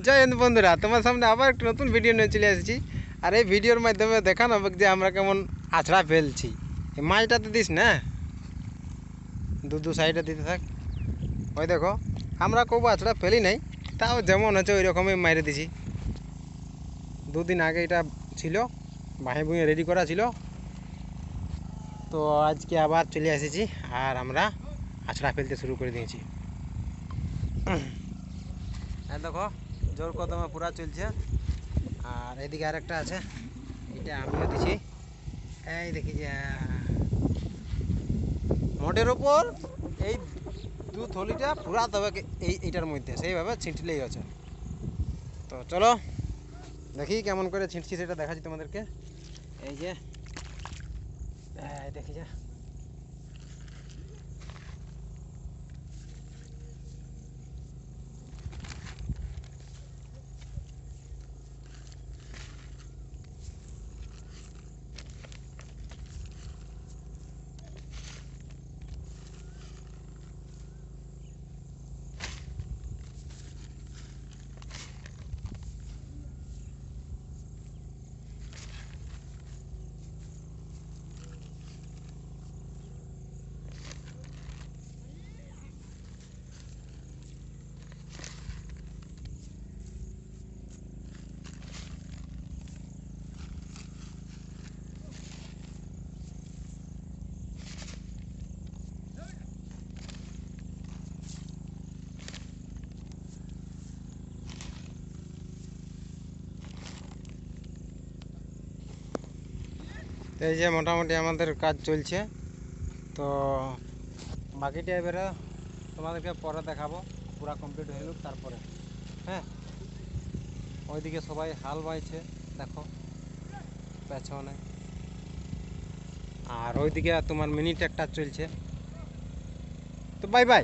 জয় হিন্দ বন্ধুরা, তোমার সামনে আবার একটা নতুন ভিডিও নিয়ে চলে এসেছি। আর এই ভিডিওর মাধ্যমে দেখানো হবে যে আমরা কেমন আছড়া ফেলছি। এই মাছটাতে দিস না, দু সাইডে দিতে থাক। ওই দেখো, আমরা খুব আছড়া ফেলি নাই, তাও যেমন হচ্ছে ওই রকমই মাইরে দিছি। দুদিন আগে এটা ছিল, বাঁয়ে বুঁয়ে রেডি করা ছিল, তো আজকে আবার চলে এসেছি আর আমরা আছড়া ফেলতে শুরু করে দিয়েছি। হ্যাঁ দেখো, জোর কদমে পুরা চলছে। আর এদিকে আরেকটা আছে, এটা আমিও দিছি। এই দেখি যে মোটের ওপর এই দু থলিটা পুরা তবে এইটার মধ্যে সেইভাবে ছিটলেই আছে। তো চলো দেখি কেমন করে ছিটছি, সেটা দেখাচ্ছি তোমাদেরকে। এই যে দেখি যা, এই যে মোটামুটি আমাদের কাজ চলছে। তো বাকিটা এবারে তোমাদেরকে পরে দেখাবো, পুরা কমপ্লিট হয়ে গেল তারপরে। হ্যাঁ, ওইদিকে সবাই হাল বাইছে দেখো পেছনে, আর ওইদিকে তোমার মিনি ট্র্যাক্টর চলছে। তো বাই বাই।